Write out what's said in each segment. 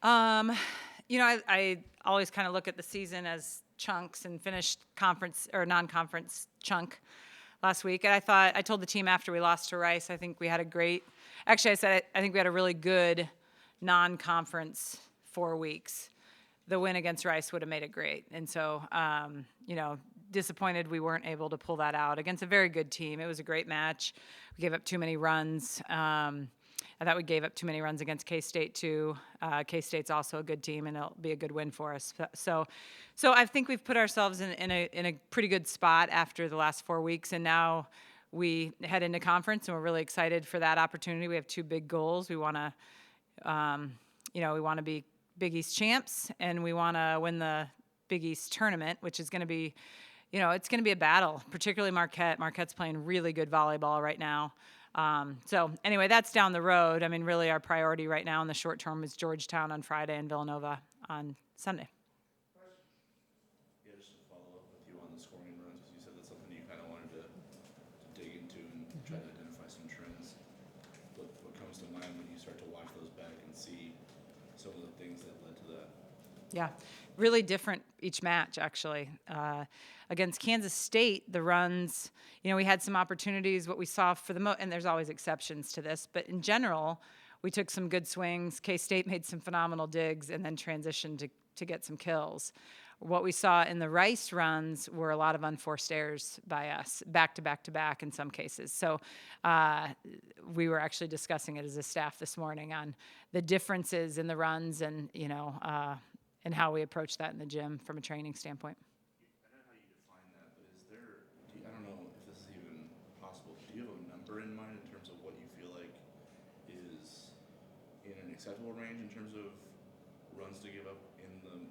Um, I always kind of look at the season as chunks and finished conference or non-conference chunk last week. And I told the team after we lost to Rice, I think we had a great, actually I said, I think we had a really good non-conference 4 weeks. The win against Rice would have made it great. And so, disappointed we weren't able to pull that out against a very good team. It was a great match. We gave up too many runs. I thought we gave up too many runs against K-State too. K-State's also a good team, and it'll be a good win for us. So I think we've put ourselves in a pretty good spot after the last 4 weeks, and now we head into conference, and we're really excited for that opportunity. We have two big goals. We want to, we want to be Big East champs, and we want to win the Big East tournament, which is going to be, it's going to be a battle, particularly Marquette. Marquette's playing really good volleyball right now. So anyway, that's down the road. I mean, really our priority right now in the short term is Georgetown on Friday and Villanova on Sunday. Yeah, just to follow up with you on the scoring runs, because you said that's something you kind of wanted to dig into and try to identify some trends. What comes to mind when you start to watch those back and see some of the things that led to that? Yeah, really different each match, actually. Against Kansas State, the runs, we had some opportunities. What we saw for the and there's always exceptions to this, but in general, we took some good swings. K-State made some phenomenal digs and then transitioned to get some kills. What we saw in the Rice runs were a lot of unforced errors by us, back to back to back in some cases. So we were actually discussing it as a staff this morning on the differences in the runs and, and how we approach that in the gym from a training standpoint. I know how you define that, but I don't know if this is even possible. Do you have a number in mind in terms of what you feel like is in an acceptable range in terms of runs to give up in the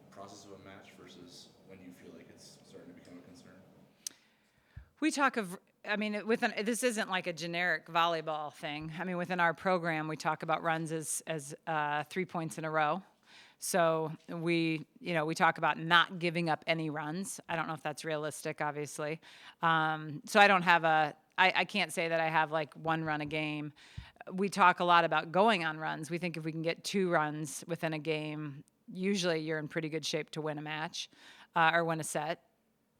process of a match versus when you feel like it's starting to become a concern? We talk of, this isn't like a generic volleyball thing. I mean, within our program, we talk about runs as 3 points in a row. So we talk about not giving up any runs. I don't know if that's realistic, obviously. So I don't have I can't say that I have like one run a game. We talk a lot about going on runs. We think if we can get 2 runs within a game, usually you're in pretty good shape to win a match or win a set.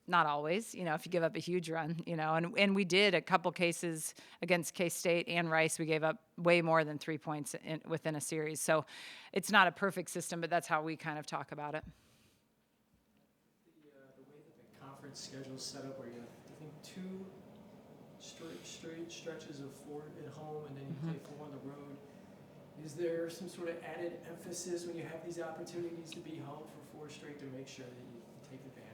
Not always, if you give up a huge run, and we did a couple cases against K-State and Rice. We gave up way more than 3 points within a series. So it's not a perfect system, but that's how we kind of talk about it. The way that the conference schedule is set up where you have, I think, 2 straight stretches of 4 at home and then you play 4 on the road. Is there some sort of added emphasis when you have these opportunities to be home for 4 straight to make sure that you take advantage?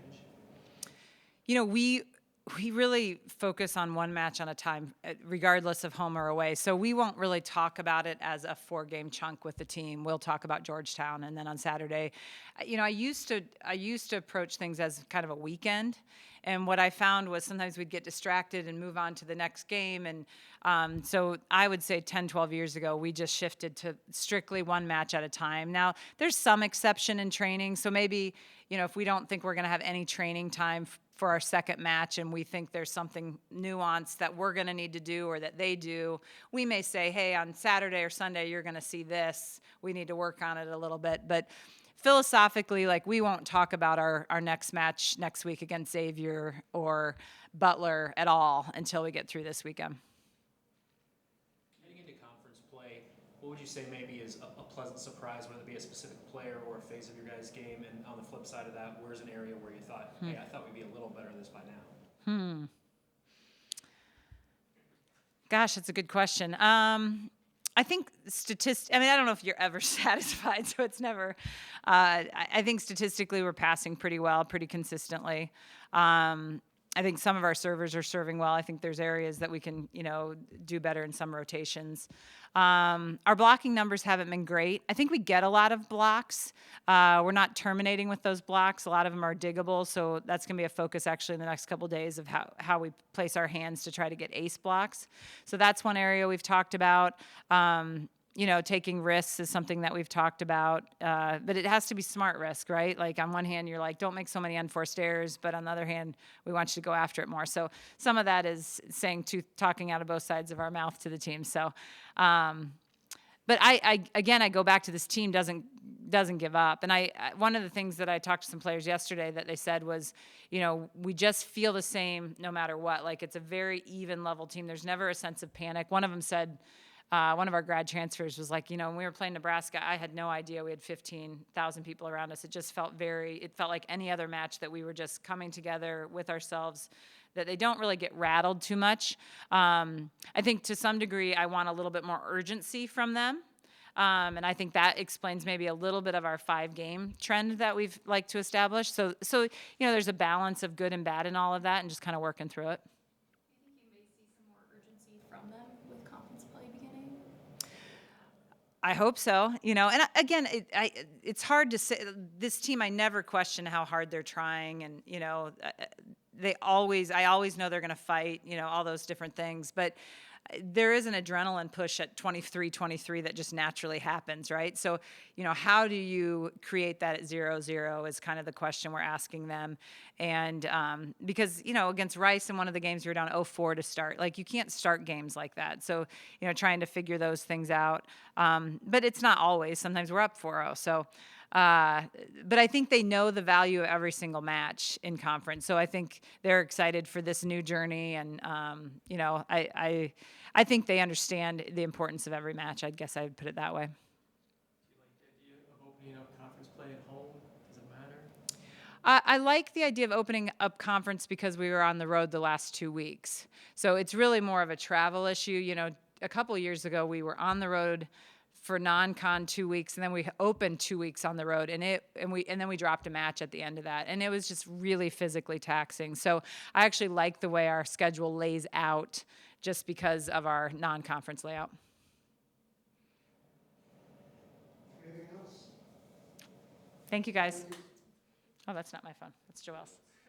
We really focus on one match at a time, regardless of home or away. So we won't really talk about it as a 4-game chunk with the team. We'll talk about Georgetown, and then on Saturday, I used to approach things as kind of a weekend. And what I found was sometimes we'd get distracted and move on to the next game. And so I would say 10, 12 years ago, we just shifted to strictly one match at a time. Now, there's some exception in training. So maybe, if we don't think we're going to have any training time for our second match and we think there's something nuanced that we're going to need to do or that they do, we may say, hey, on Saturday or Sunday, you're going to see this. We need to work on it a little bit. But philosophically, we won't talk about our next match next week against Xavier or Butler at all until we get through this weekend. Getting into conference play, what would you say maybe is a pleasant surprise, whether it be a specific player or a phase of your guys' game? And on the flip side of that, where's an area where you thought, hey, I thought we'd be a little better at this by now? Gosh, that's a good question. I think I don't know if you're ever satisfied, so it's never. I think statistically we're passing pretty well, pretty consistently. I think some of our servers are serving well. I think there's areas that we can, do better in some rotations. Our blocking numbers haven't been great. I think we get a lot of blocks. We're not terminating with those blocks. A lot of them are diggable, so that's going to be a focus actually in the next couple of days of how we place our hands to try to get ace blocks. So that's one area we've talked about. Taking risks is something that we've talked about, but it has to be smart risk, right? Like on one hand, you're like, don't make so many unforced errors, but on the other hand, we want you to go after it more. So some of that is talking out of both sides of our mouth to the team. So but I go back to this team doesn't give up. And one of the things that I talked to some players yesterday that they said was, we just feel the same no matter what. Like, it's a very even level team. There's never a sense of panic. One of them said, one of our grad transfers was like, when we were playing Nebraska, I had no idea we had 15,000 people around us. It just felt like any other match that we were just coming together with ourselves, that they don't really get rattled too much. I think to some degree, I want a little bit more urgency from them. And I think that explains maybe a little bit of our 5-game trend that we've liked to establish. So there's a balance of good and bad in all of that, and just kind of working through it. Do you think you may see some more urgency from them with conference play beginning? I hope so. And again, it's hard to say. This team, I never question how hard they're trying, and I always know they're going to fight. All those different things, but there is an adrenaline push at 23 that just naturally happens, right? So, how do you create that at 0-0 is kind of the question we're asking them. And because, against Rice in one of the games, we were down 0-4 to start. Like, you can't start games like that. So, trying to figure those things out. But it's not always. Sometimes we're up 4-0. So, but I think they know the value of every single match in conference. So I think they're excited for this new journey. And, I think they understand the importance of every match. I guess I'd put it that way. Do you like the idea of opening up conference play at home? Does it matter? I like the idea of opening up conference because we were on the road the last 2 weeks. So it's really more of a travel issue. A couple years ago, we were on the road for non-con 2 weeks, and then we opened 2 weeks on the road, and then we dropped a match at the end of that, and it was just really physically taxing. So I actually like the way our schedule lays out, just because of our non-conference layout. Anything else? Thank you, guys. Oh, that's not my phone. That's Joelle's.